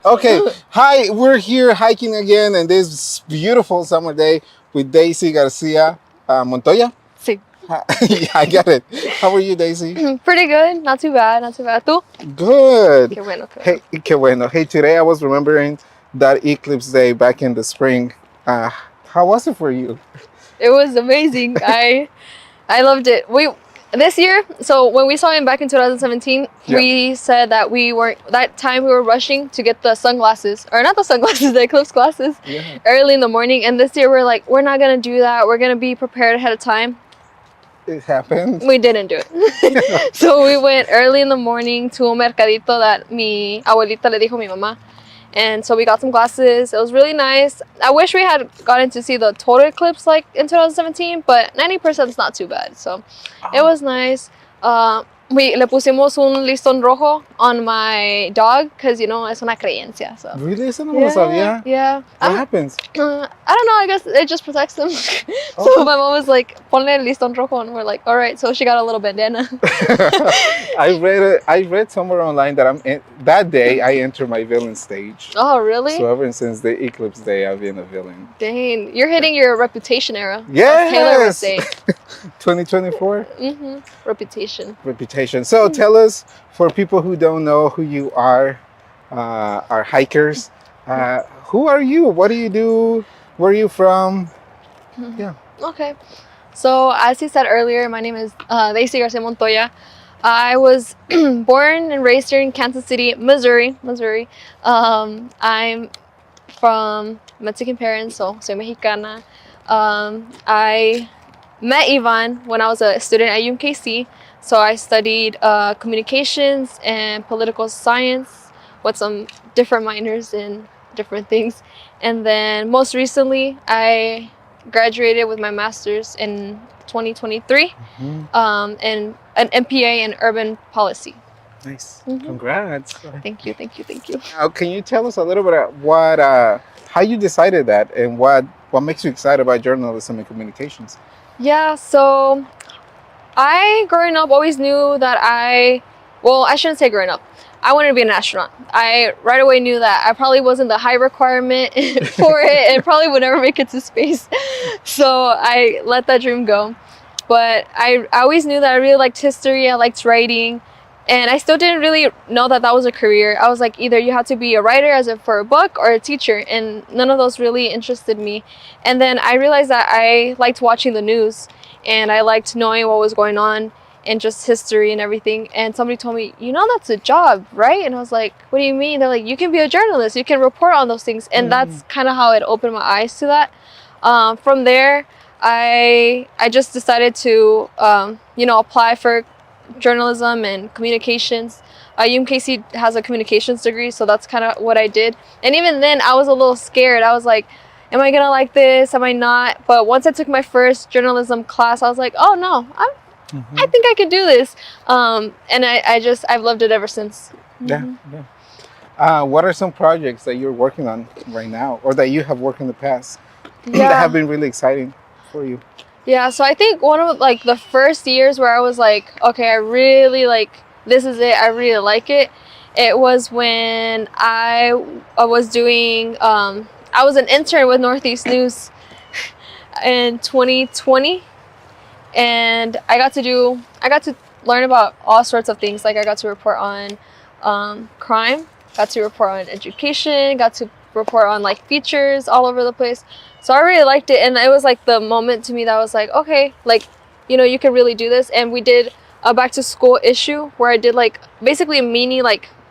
Okay. Hi, we're here hiking again in this beautiful summer day with Daisy Garcia Montoya. Sí. Yeah, I got it. How are you, Daisy? Pretty good. Not too bad. Not too bad. ¿Tú? Good. Qué bueno, qué bueno. Hey, qué bueno. Hey, today I was remembering that eclipse day back in the spring. How was it for you? It was amazing. I loved it. This year, so when we saw him back in 2017, we said that we were rushing to get the sunglasses, or not the sunglasses, the eclipse glasses, early in the morning. And this year we're like, we're not going to do that. We're going to be prepared ahead of time. It happened. We didn't do it. So we went early in the morning to un mercadito that mi abuelita le dijo a mi mamá. And so we got some glasses. It was really nice. I wish we had gotten to see the total eclipse like in 2017, but 90% is not too bad. So it was nice. Le pusimos un listón rojo on my dog because, es una creencia. So. Really? Eso no me lo sabía. Yeah. What happens? I don't know. I guess it just protects them. So my mom was like, ponle el listón rojo. And we're like, all right. So she got a little bandana. I read somewhere online that that day I entered my villain stage. Oh, really? So ever since the eclipse day, I've been a villain. Dang. You're hitting your reputation era. Yes. Taylor would say. 2024? Reputation. So tell us, for people who don't know who you are, our hikers, who are you? What do you do? Where are you from? Yeah. Okay. So as he said earlier, my name is Daisy Garcia Montoya. I was born and raised here in Kansas City, Missouri. I'm from Mexican parents, so soy mexicana. I met Iván when I was a student at UMKC. So I studied communications and political science with some different minors in different things. And then most recently, I graduated with my master's in 2023 and an MPA in urban policy. Nice. Congrats. Thank you. Now, can you tell us a little bit about how you decided that and what makes you excited about journalism and communications? Yeah, so I, growing up, always knew that I shouldn't say growing up. I wanted to be an astronaut. I right away knew that I probably wasn't the high requirement for it and probably would never make it to space. So I let that dream go. But I always knew that I really liked history, I liked writing, and I still didn't really know that was a career. I was like, either you have to be a writer for a book or a teacher, and none of those really interested me. And then I realized that I liked watching the news, and I liked knowing what was going on and just history and everything. And somebody told me, that's a job, right? And I was like, what do you mean? They're like, you can be a journalist, you can report on those things. And that's kind of how it opened my eyes to that. From there, I just decided to, apply for journalism and communications. UMKC has a communications degree, so that's kind of what I did. And even then, I was a little scared. I was like, am I gonna like this? Am I not? But once I took my first journalism class, I was like, oh no, I think I could do this. And I've loved it ever since. Yeah. What are some projects that you're working on right now, or that you have worked in the past that have been really exciting for you? Yeah, so I think one of the first years where I was like, okay, I really this is it, I really like it. It was when I was doing, I was an intern with Northeast News in 2020, and I got to learn about all sorts of things. Like I got to report on crime, got to report on education, got to report on features all over the place. So I really liked it, and it was the moment to me that I was like, okay, you can really do this. And we did a back to school issue where I did basically a mini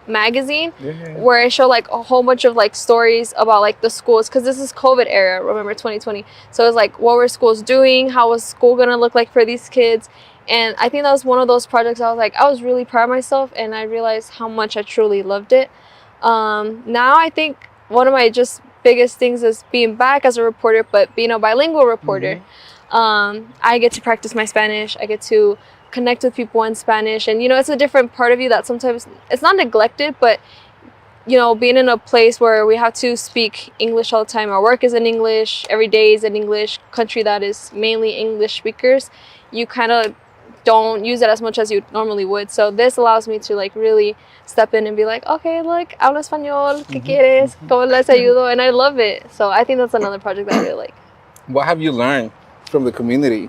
magazine where I show a whole bunch of stories about the schools, because this is COVID era, remember, 2020. So it was what were schools doing, how was school gonna look like for these kids. And I think that was one of those projects I was really proud of myself, and I realized how much I truly loved it. Now I think one of my just biggest things is being back as a reporter, but being a bilingual reporter. I get to practice my Spanish. I get to connect with people in Spanish, and it's a different part of you that sometimes it's not neglected, but being in a place where we have to speak English all the time, our work is in English, every day is in English, country that is mainly English speakers, you kind of don't use it as much as you normally would. So this allows me to like really step in and be like, okay, look, hablo español, ¿qué quieres? ¿Cómo les ayudo? And I love it. So I think that's another project that I really like. What have you learned from the community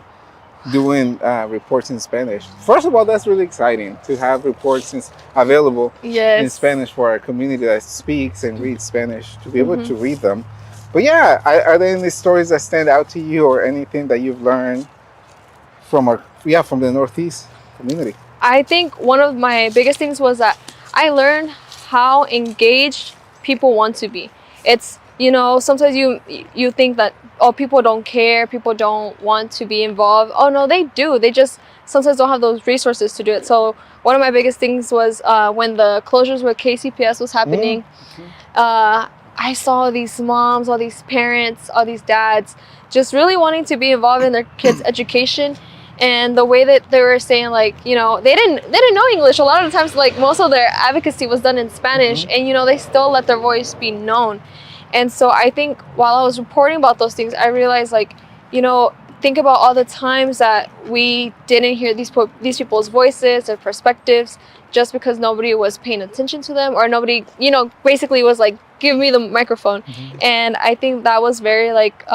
doing reports in Spanish? First of all, that's really exciting to have reports available Yes. in Spanish for our community that speaks and reads Spanish to be able to read them. But yeah, are there any stories that stand out to you or anything that you've learned from the Northeast community? I think one of my biggest things was that I learned how engaged people want to be. It's, you know, sometimes you think that, oh, people don't care, people don't want to be involved. Oh no, they do. They just sometimes don't have those resources to do it. So one of my biggest things was when the closures with KCPS was happening, I saw these moms, all these parents, all these dads just really wanting to be involved in their kids' education. And the way that they were saying, like, you know, they didn't know English. A lot of the times, like, most of their advocacy was done in Spanish, and, you know, they still let their voice be known. And so I think while I was reporting about those things, I realized, like, you know, think about all the times that we didn't hear these people's voices or perspectives just because nobody was paying attention to them, or nobody, you know, basically was like, give me the microphone. And I think that was very, like,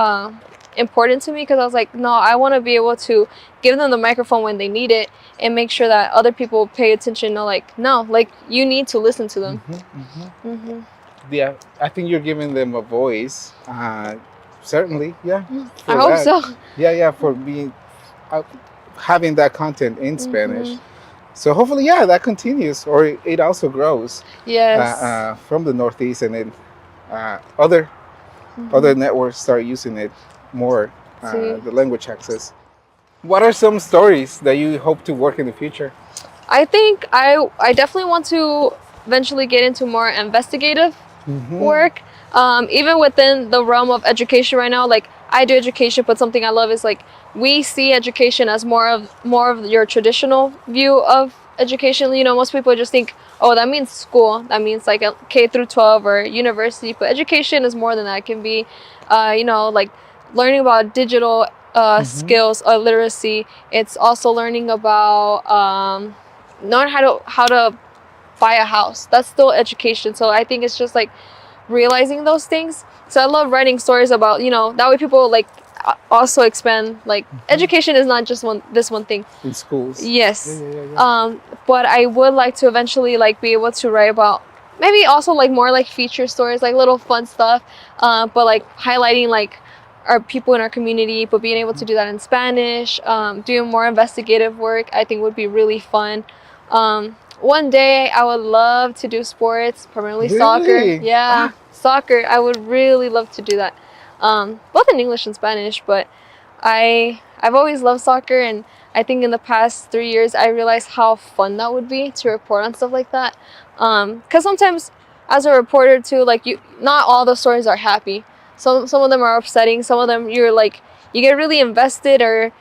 important to me, because I was like, no, I want to be able to give them the microphone when they need it and make sure that other people pay attention. No, like, no, like, you need to listen to them. Yeah, I think you're giving them a voice. Certainly, yeah. I hope so. Yeah, for being having that content in Spanish. So hopefully, yeah, that continues, or it also grows. Yes. From the Northeast, and then other networks start using it more. The language access. What are some stories that you hope to work in the future? I think I definitely want to eventually get into more investigative work, even within the realm of education right now. Like, I do education, but something I love is, like, we see education as more of your traditional view of education. You know, most people just think, oh, that means school, that means like a K through 12 or university, but education is more than that. It can be, you know, like learning about digital skills or literacy. It's also learning about knowing how to buy a house. That's still education. So I think it's just like realizing those things. So I love writing stories about, you know, that way people like also expand, like, education is not just this one thing in schools. Yes. But I would like to eventually, like, be able to write about maybe also like more like feature stories, like little fun stuff, but like highlighting like our people in our community, but being able to do that in Spanish, doing more investigative work, I think would be really fun. One day I would love to do sports, primarily soccer. Yeah, soccer. I would really love to do that, both in English and Spanish. But I've always loved soccer, and I think in the past 3 years I realized how fun that would be to report on stuff like that. Because sometimes as a reporter too, like, not all the stories are happy. Some of them are upsetting. Some of them you get really invested, or,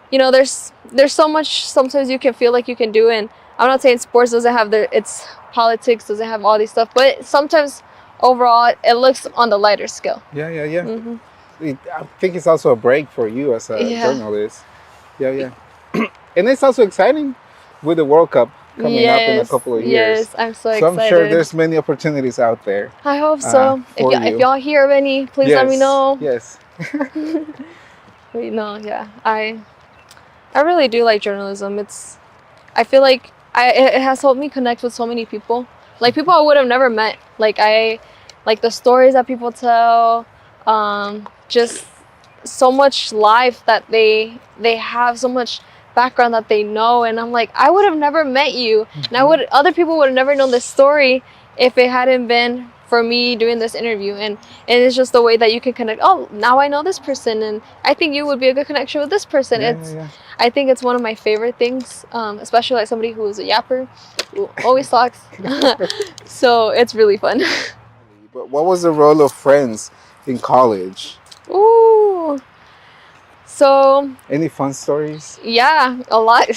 you know, there's so much sometimes you can feel like you can do. And I'm not saying sports doesn't have its politics, doesn't have all these stuff, but sometimes overall it looks on the lighter scale. Yeah. I think it's also a break for you as a journalist. Yeah. And it's also exciting with the World Cup coming up in a couple of years. Yes, I'm so excited. So I'm sure there's many opportunities out there. I hope so. If y'all hear of any, please let me know. Yes. But, no, yeah, I really do like journalism. I feel like it has helped me connect with so many people, like people I would have never met. Like the stories that people tell, just so much life that they have, so much background that they know, and I'm like, I would have never met you, and other people would have never known this story if it hadn't been for me doing this interview. And it's just the way that you can connect. Oh, now I know this person, and I think you would be a good connection with this person. I think it's one of my favorite things, especially like somebody who is a yapper, who always talks. So it's really fun. But what was the role of friends in college? Ooh. So, any fun stories? Yeah, a lot.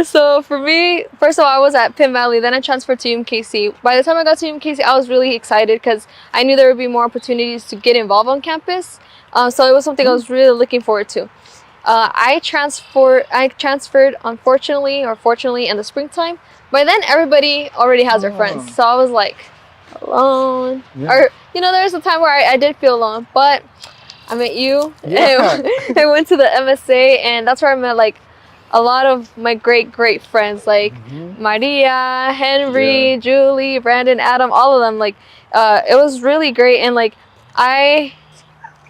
So for me, first of all, I was at Penn Valley, then I transferred to UMKC. By the time I got to UMKC, I was really excited because I knew there would be more opportunities to get involved on campus. So it was something I was really looking forward to. I transferred, unfortunately or fortunately, in the springtime. By then, everybody already has their friends, so I was like alone. Yeah. Or there was a time where I did feel alone, but I met you. Yeah. I went to the MSA, and that's where I met like a lot of my great friends, like Maria, Henry, Julie, Brandon, Adam, all of them. Like it was really great. And like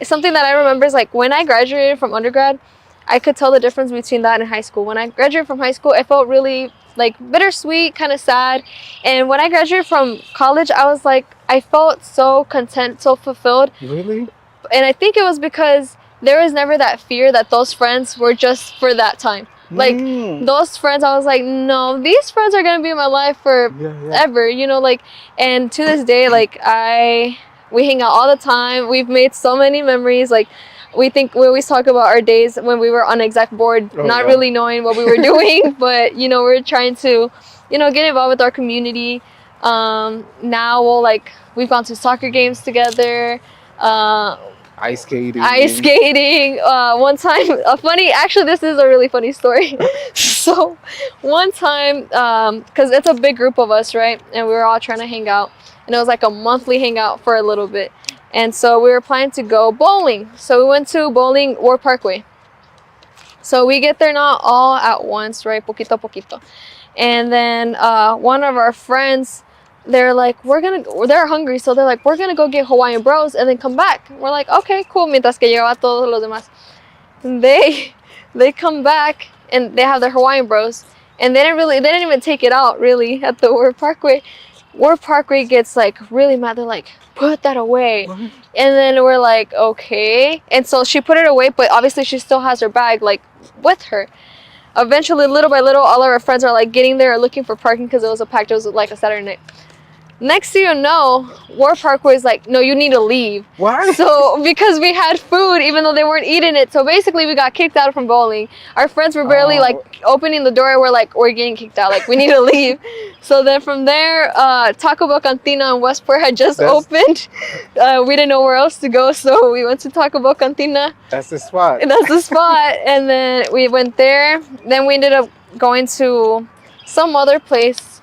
something that I remember is like when I graduated from undergrad, I could tell the difference between that and high school. When I graduated from high school, it felt really like bittersweet, kind of sad. And when I graduated from college, I was like, I felt so content, so fulfilled. Really? And I think it was because there was never that fear that those friends were just for that time. Like those friends, I was like, no, these friends are gonna be in my life forever. Like, and to this day, like we hang out all the time. We've made so many memories. Like we always talk about our days when we were on exec board, not really knowing what we were doing, but we're trying to, get involved with our community. Now we've gone to soccer games together. Ice skating. One time, actually, this is a really funny story. So, one time, because it's a big group of us, right? And we were all trying to hang out. And it was like a monthly hangout for a little bit. And so we were planning to go bowling. So we went to bowling War Parkway. So we get there not all at once, right? Poquito a poquito. And then one of our friends, they're like, they're hungry, so they're like, we're gonna go get Hawaiian Bros and then come back. We're like, okay, cool. Mientras que llegaba todos los demás. They come back and they have their Hawaiian Bros, and they didn't even take it out really at the War Parkway. War Parkway gets like really mad. They're like, put that away. What? And then we're like, okay. And so she put it away, but obviously she still has her bag like with her. Eventually, little by little, all of our friends are like getting there, looking for parking because it was like a Saturday night. Next thing you know, War Parkway is like, no, you need to leave. What? So, because we had food, even though they weren't eating it. So basically, we got kicked out from bowling. Our friends were barely like opening the door. We're like, we're getting kicked out. Like, we need to leave. So then from there, Taco Bell Cantina in Westport had just opened. We didn't know where else to go. So we went to Taco Bell Cantina. That's the spot. That's the spot. And then we went there. Then we ended up going to some other place.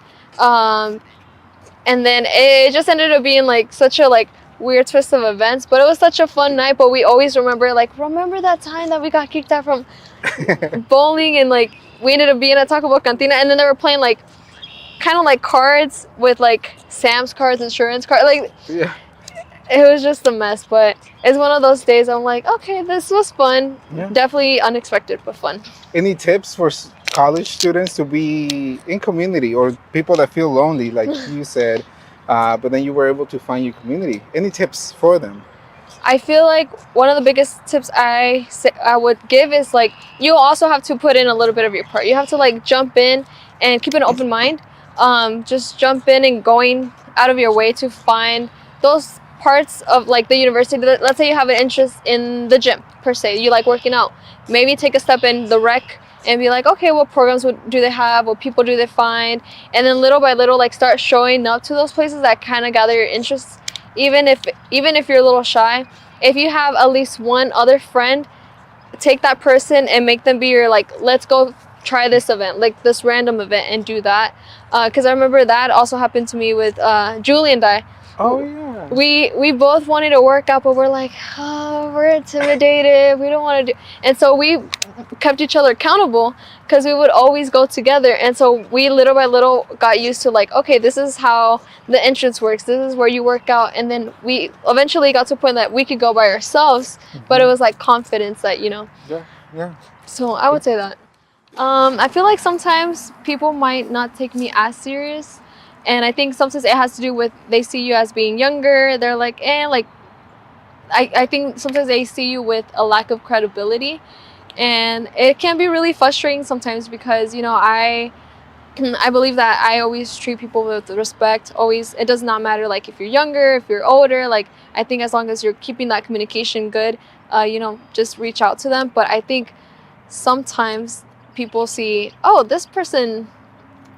And then it just ended up being like such a like weird twist of events, but it was such a fun night. But we always remember that time that we got kicked out from bowling, and like we ended up being at Taco Bell Cantina, and then they were playing like kind of like cards with like Sam's cards, insurance cards, like it was just a mess. But it's one of those days I'm like, okay, this was fun. Definitely unexpected but fun. Any tips for college students to be in community, or people that feel lonely, like you said, but then you were able to find your community? Any tips for them? I feel like one of the biggest tips I would give is like, you also have to put in a little bit of your part. You have to like jump in and keep an open mind. Just jump in and going out of your way to find those parts of like the university. Let's say you have an interest in the gym per se, you like working out. Maybe take a step in the rec and be like, okay, what programs do they have? What people do they find? And then little by little, like start showing up to those places that kind of gather your interests. Even if you're a little shy, if you have at least one other friend, take that person and make them be your like, let's go try this event, like this random event, and do that. Because I remember that also happened to me with Julie and I. Oh yeah. We both wanted to work out, but we're like, oh, we're intimidated. We don't want to do. And so we kept each other accountable because we would always go together. And so we little by little got used to like, okay, this is how the entrance works. This is where you work out. And then we eventually got to a point that we could go by ourselves, but it was like confidence that, Yeah. So I would say that. I feel like sometimes people might not take me as serious. And I think sometimes it has to do with they see you as being younger. They're like, I think sometimes they see you with a lack of credibility. And it can be really frustrating sometimes because, I believe that I always treat people with respect. Always, it does not matter like if you're younger, if you're older. Like I think as long as you're keeping that communication good, just reach out to them. But I think sometimes people see, oh, this person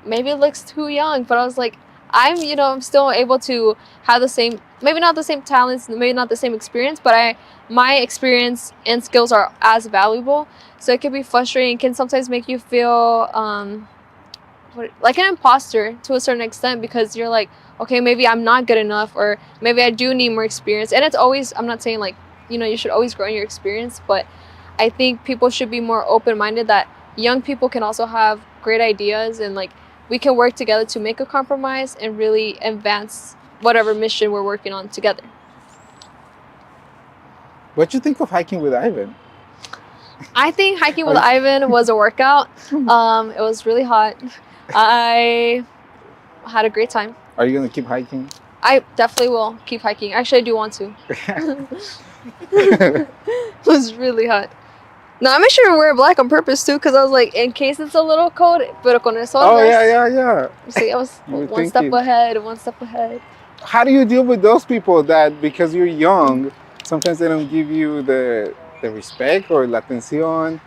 maybe it looks too young, but I was like, I'm still able to have the same maybe not the same talents, maybe not the same experience, but my experience and skills are as valuable. So it can be frustrating. It can sometimes make you feel like an imposter to a certain extent, because you're like, okay, maybe I'm not good enough, or maybe I do need more experience. And it's always, I'm not saying like, you should always grow in your experience, but I think people should be more open-minded that young people can also have great ideas, and like we can work together to make a compromise and really advance whatever mission we're working on together. What do you think of hiking with Ivan? I think hiking with Ivan was a workout. It was really hot. I had a great time. Are you going to keep hiking? I definitely will keep hiking. Actually, I do want to. It was really hot. No, I made sure to wear black on purpose too, because I was like, in case it's a little cold, pero con el sol. Oh, yeah. See, I was one step ahead. How do you deal with those people that, because you're young, sometimes they don't give you the respect or la atención,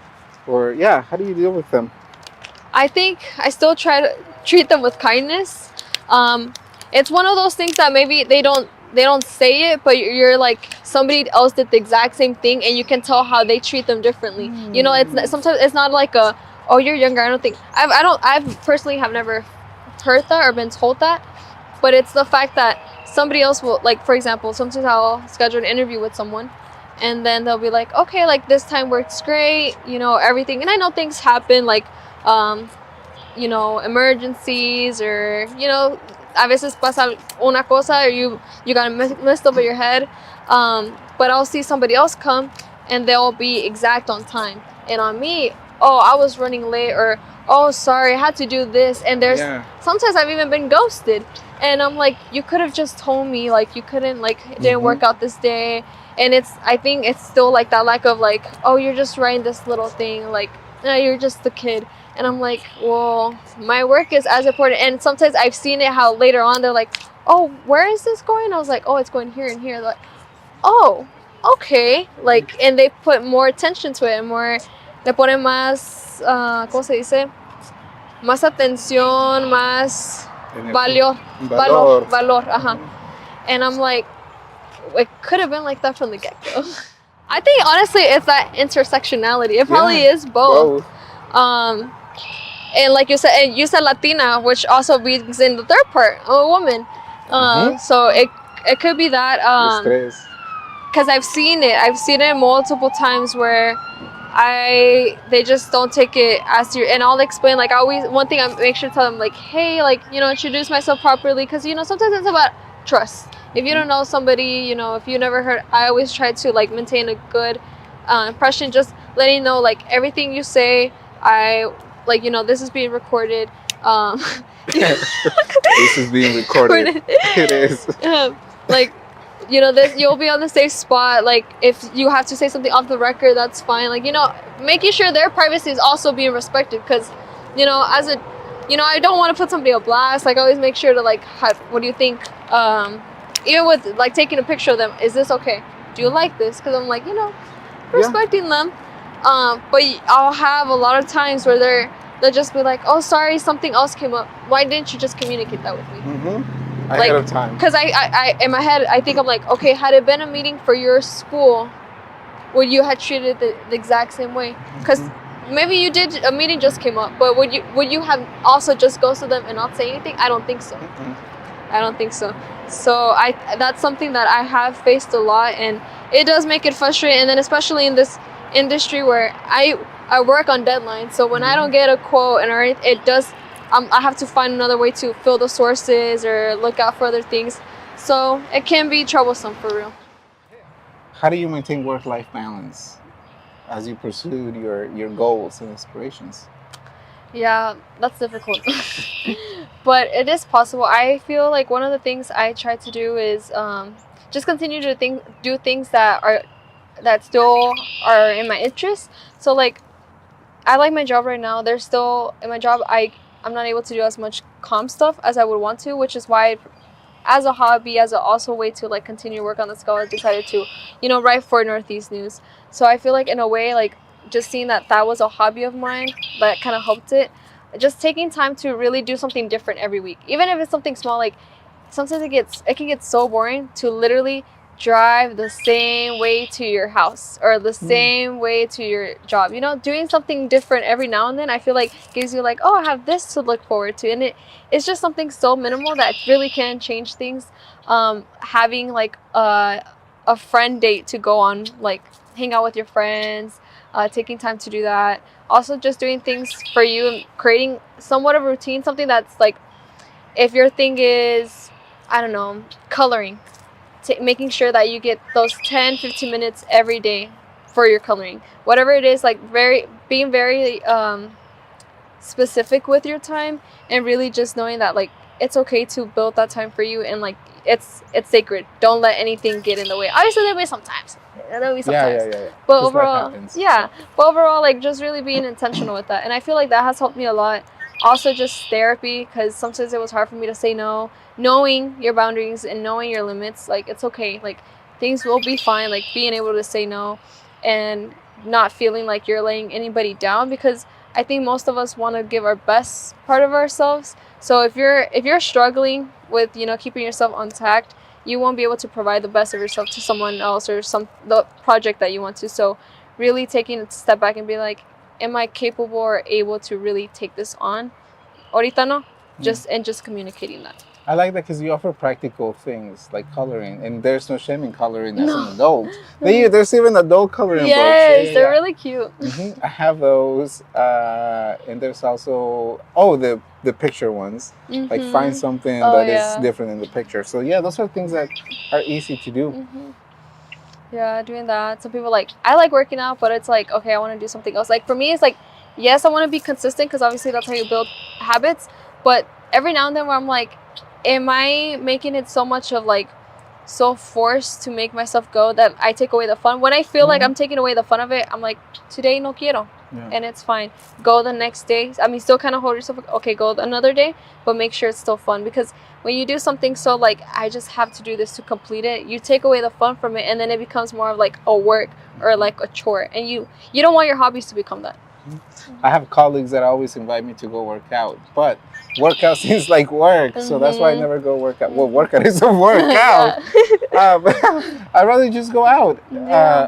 or how do you deal with them? I think I still try to treat them with kindness. It's one of those things that maybe they don't say it, but you're like, somebody else did the exact same thing, and you can tell how they treat them differently. It's sometimes it's not like oh, you're younger. I don't think I've personally have never heard that or been told that, but it's the fact that somebody else will, like, for example, sometimes I'll schedule an interview with someone, and then they'll be like, okay, like this time works great, everything. And I know things happen, like emergencies, or a veces pasa una cosa, or you got messed over your head, but I'll see somebody else come and they'll be exact on time, and on me, oh, I was running late, or oh, sorry, I had to do this. And there's sometimes I've even been ghosted, and I'm like, you could have just told me, like, you couldn't, like, it didn't work out this day. And I think it's still like that lack of like, oh, you're just writing this little thing, like, no, you're just a kid. And I'm like, well, my work is as important. And sometimes I've seen it how later on they're like, oh, where is this going? I was like, oh, it's going here and here. They're like, oh, okay. Like, and they put more attention to it, and more, le ponen más, ¿cómo se dice? Más atención, más valor. And I'm like, it could have been like that from the get-go. I think honestly it's that intersectionality. It probably is both. And like you said Latina, which also brings in the third part, a woman. So it could be that, because I've seen it multiple times where they just don't take it as serious. And I'll explain, like, one thing I make sure to tell them, like, hey, like, introduce myself properly, because sometimes it's about trust. If you don't know somebody, if you never heard, I always try to, like, maintain a good impression, just letting you know, like, everything you say, this is being recorded. This is being recorded. It is. This, you'll be on the safe spot. Like, if you have to say something off the record, that's fine. Like, making sure their privacy is also being respected, because, I don't want to put somebody on blast. Like, I always make sure to, like, what do you think? Even with, like, taking a picture of them, is this okay? Do you like this? Because I'm like, respecting them. But I'll have a lot of times where they'll just be like, oh, sorry, something else came up. Why didn't you just communicate that with me? Ahead of time. Because I in my head, I think I'm like, okay, had it been a meeting for your school, would you have treated it the exact same way? Because maybe you did, a meeting just came up, but would you have also just ghosted them and not say anything? I don't think so. I don't think so. So that's something that I have faced a lot, and it does make it frustrating. And then especially in this industry where I work on deadlines, so when I don't get a quote it does, I have to find another way to fill the sources or look out for other things. So it can be troublesome, for real. How do you maintain work-life balance as you pursue your goals and aspirations? Yeah, that's difficult. But it is possible. I feel like one of the things I try to do is just continue to do things that still are in my interest. So, like, I like my job right now. There's still, in my job, I'm not able to do as much comm stuff as I would want to, which is why, as a hobby, as also way to, like, continue work on the skill, I decided to, write for Northeast News. So I feel like, in a way, like, just seeing that was a hobby of mine, that kind of helped it. Just taking time to really do something different every week, even if it's something small. Like, sometimes it can get so boring to literally drive the same way to your house or the same way to your job. You know, doing something different every now and then, I feel like gives you like, oh, I have this to look forward to, and it's just something so minimal that really can change things. Having like a friend date to go on, like hang out with your friends, taking time to do that. Also, just doing things for you and creating somewhat of a routine, something that's like, if your thing is, I don't know, coloring, making sure that you get those 10-15 minutes every day for your coloring, whatever it is, like being very specific with your time, and really just knowing that like it's okay to build that time for you, and like it's sacred. Don't let anything get in the way. Obviously there'll be sometimes, Yeah. but Just overall, happens. but overall, like just really being intentional with that. And I feel like that has helped me a lot. Also just therapy, because sometimes it was hard for me to say no. Knowing your boundaries and knowing your limits, like it's okay, like things will be fine, like being able to say no and not feeling like you're laying anybody down, because I think most of us want to give our best part of ourselves. So if you're struggling with, you know, keeping yourself intact, you won't be able to provide the best of yourself to someone else or the project that you want to. So really taking a step back and be like, am I capable or able to really take this on? Ahorita no. Just communicating that. I like that because you offer practical things like coloring, and there's no shame in coloring as No. an adult. There's even adult coloring books. Yes, they're really cute. I have those, and there's also the picture ones. Like find something that is different in the picture. So yeah, those are things that are easy to do. Yeah, doing that. Some people like, I like working out, but it's like, okay, I want to do something else. Like for me, it's like, yes, I want to be consistent, because obviously that's how you build habits. But every now and then where I'm like, am I making it so much of like, so forced to make myself go that I take away the fun? When I feel like I'm taking away the fun of it, I'm like, today no quiero. And it's fine. Go the next day. I mean, still kind of hold yourself, okay, go another day, but make sure it's still fun. Because when you do something so like, I just have to do this to complete it, you take away the fun from it, and then it becomes more of like a work or like a chore. And you don't want your hobbies to become that. I have colleagues that always invite me to go work out, but workout seems like work, so that's why I never go work out. Well, workout is a workout. But I'd rather just go out.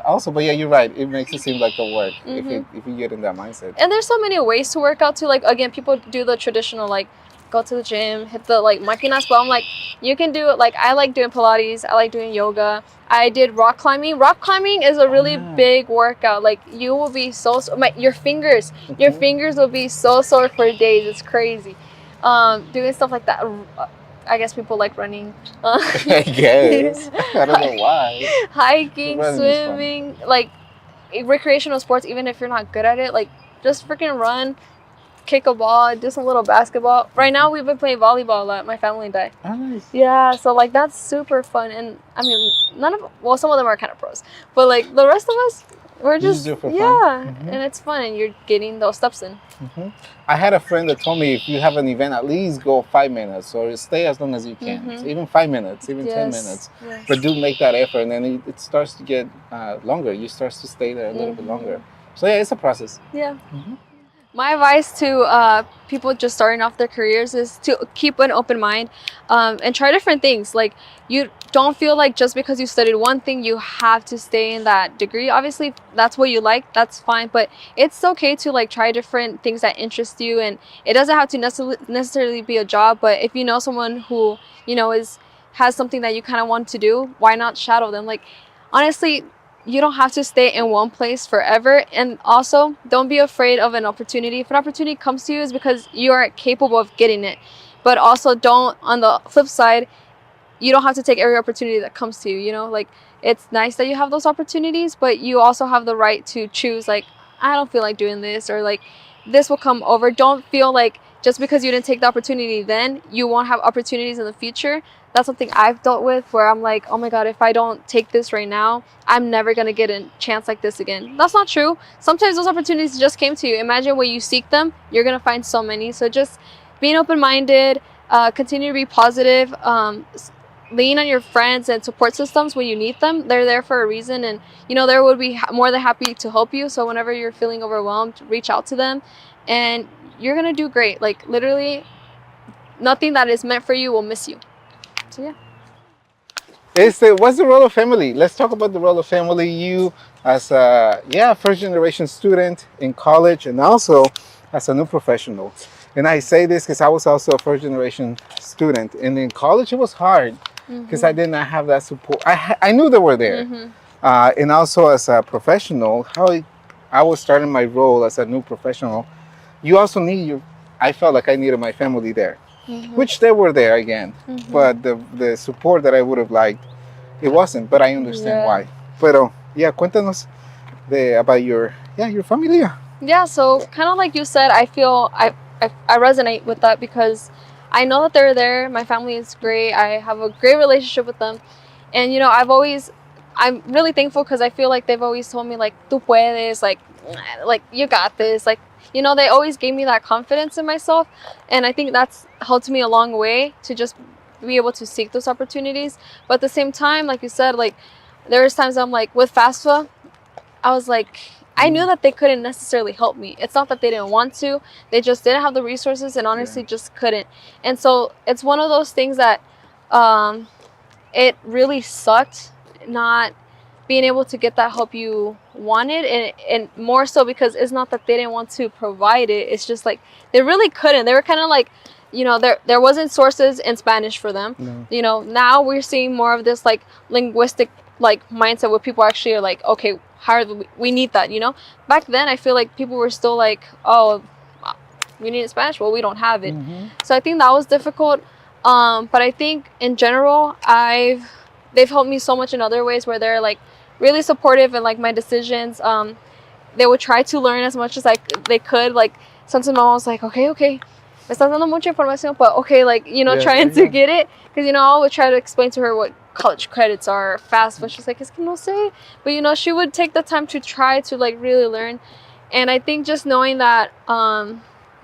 Also, but yeah, you're right. It makes it seem like a work if you get in that mindset. And there's so many ways to work out too. Like again, people do the traditional like go to the gym, hit the like máquinas, but I'm like, you can do it. Like I like doing Pilates, I like doing yoga. I did rock climbing. Rock climbing is a really big workout. Like you will be your fingers will be so sore for days. It's crazy. Doing stuff like that. I guess people like running. I guess. I don't know why. Hiking, swimming, like recreational sports, even if you're not good at it, like just freaking run, kick a ball, do some little basketball. Right now we've been playing volleyball a lot, my family and I. Oh, nice. Yeah, so like that's super fun. And I mean, some of them are kind of pros, but like the rest of us, we're just do it for fun. and it's fun, and you're getting those steps in. I had a friend that told me if you have an event, at least go 5 minutes or stay as long as you can. So even 5 minutes, even 10 minutes. Yes. But do make that effort, and then it starts to get longer. You start to stay there a little bit longer. So yeah, it's a process. Yeah. My advice to people just starting off their careers is to keep an open mind and try different things. Like you don't feel like just because you studied one thing, you have to stay in that degree. Obviously, that's what you like, that's fine. But it's okay to like try different things that interest you. And it doesn't have to necessarily be a job. But if you know someone who, you know, has something that you kind of want to do, why not shadow them? Like, honestly, you don't have to stay in one place forever. And also, don't be afraid of an opportunity. If an opportunity comes to you, it's because you are capable of getting it. But also don't, on the flip side, you don't have to take every opportunity that comes to you, you know? Like, it's nice that you have those opportunities, but you also have the right to choose, like, I don't feel like doing this, or like, this will come over. Don't feel like just because you didn't take the opportunity then, you won't have opportunities in the future. That's something I've dealt with, where I'm like, oh my God, if I don't take this right now, I'm never going to get a chance like this again. That's not true. Sometimes those opportunities just came to you. Imagine when you seek them, you're going to find so many. So just being open-minded, continue to be positive, lean on your friends and support systems when you need them. They're there for a reason, and you know, they would be more than happy to help you. So whenever you're feeling overwhelmed, reach out to them, and you're going to do great. Like literally, nothing that is meant for you will miss you. So yeah. What's the role of family? Let's talk about the role of family. You as a first generation student in college and also as a new professional. And I say this because I was also a first generation student, and in college it was hard because I did not have that support. I knew they were there, and also as a professional, I was starting my role as a new professional. You also need I felt like I needed my family there. Which they were there again, but the support that I would have liked, it wasn't. But I understand why. Pero cuéntanos about your familia. Yeah, so kind of like you said, I feel I resonate with that because I know that they're there. My family is great. I have a great relationship with them, and I'm really thankful because I feel like they've always told me like tú puedes, like you got this, like. They always gave me that confidence in myself, and I think that's helped me a long way to just be able to seek those opportunities. But at the same time, like you said, like there was times I'm like with FAFSA, I was like, I knew that they couldn't necessarily help me. It's not that they didn't want to, they just didn't have the resources and honestly just couldn't. And so it's one of those things that it really sucked not being able to get that help you wanted, and more so because it's not that they didn't want to provide it, it's just like they really couldn't. They were kind of like, there wasn't sources in Spanish for them. Now we're seeing more of this like linguistic like mindset where people actually are like, okay, we need that. Back then I feel like people were still like, oh, we need Spanish, well, we don't have it. So I think that was difficult, but I think in general they've helped me so much in other ways where they're like really supportive in like my decisions. They would try to learn as much as they could. Like sometimes my mom was like, okay, me estás dando mucha información, but okay, like trying to get it, because I would try to explain to her what college credits are fast, but she's like, es que no sé. But she would take the time to try to like really learn, and I think just knowing that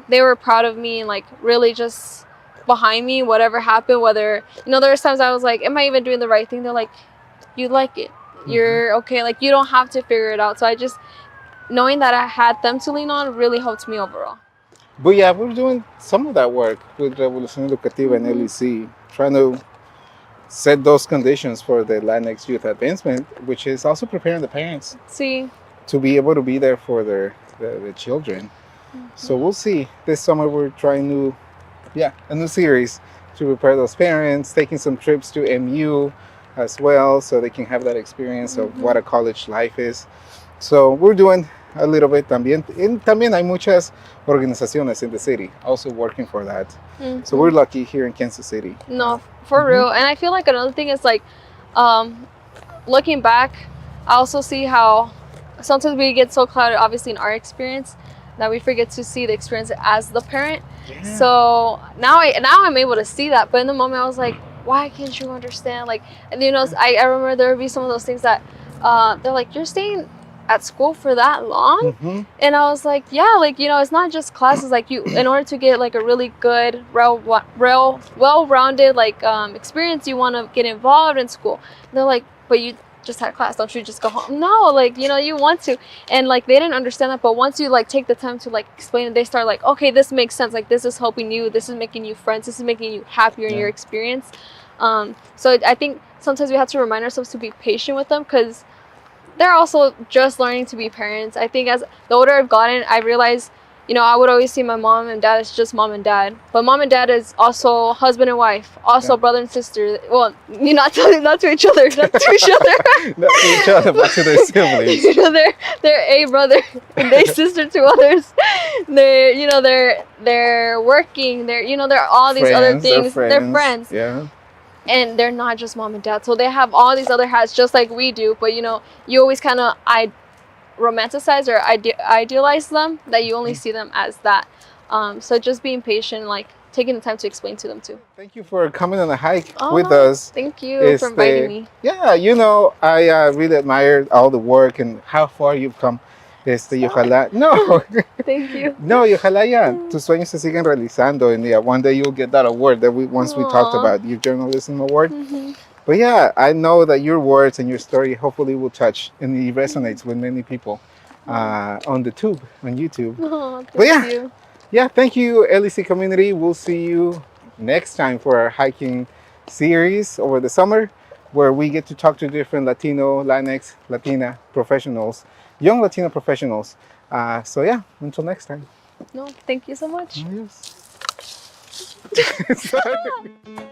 they were proud of me and like really just behind me, whatever happened, whether there was times I was like, am I even doing the right thing? They're like, you like it, you're okay, like you don't have to figure it out. So I just knowing that I had them to lean on really helped me overall. But yeah, we're doing some of that work with Revolución Educativa and LEC, trying to set those conditions for the Latinx youth advancement, which is also preparing the parents to be able to be there for the children. So we'll see. This summer we're trying a new series to prepare those parents, taking some trips to MU as well, so they can have that experience of what a college life is. So we're doing a little bit también. And también hay muchas organizaciones in the city also working for that. So we're lucky here in Kansas City. No, for real. And I feel like another thing is like, looking back, I also see how sometimes we get so clouded, obviously, in our experience, that we forget to see the experience as the parent. So now I'm able to see that, but in the moment I was like, why can't you understand? Like, and I remember there would be some of those things that they're like, you're staying at school for that long? And I was like, yeah, like it's not just classes. Like in order to get like a really good well-rounded like experience, you want to get involved in school. And they're like, but you just had class, don't you just go home? No, like you want to. And like they didn't understand that, but once you like take the time to like explain it, they start like, okay, this makes sense, like this is helping you, this is making you friends, this is making you happier in your experience. So I think sometimes we have to remind ourselves to be patient with them, because they're also just learning to be parents. I think as the older I've gotten, I realized I would always see my mom and dad as just mom and dad, but mom and dad is also husband and wife, also brother and sister. Well, not to each other, not to each other, not to each other, but to their siblings. They're a brother and they sister to others. They're working. They're all these other things. They're friends. Yeah. And they're not just mom and dad, so they have all these other hats just like we do. But you always kind of romanticize or idealize them, that you only see them as that. So just being patient, like taking the time to explain to them too. Thank you for coming on a hike with us. Thank you for inviting me. Yeah, I really admired all the work and how far you've come. Y ojalá, no. Thank you. No, y ojalá tus sueños se siguen realizando, and one day you'll get that award that we talked about, your journalism award. But yeah, I know that your words and your story hopefully will touch, and it resonates with many people on YouTube. Oh, thank you. Yeah, thank you, LEC community. We'll see you next time for our hiking series over the summer where we get to talk to different Latino, Latinx, Latina professionals, young Latino professionals. So yeah, until next time. No, thank you so much. Yes. Sorry.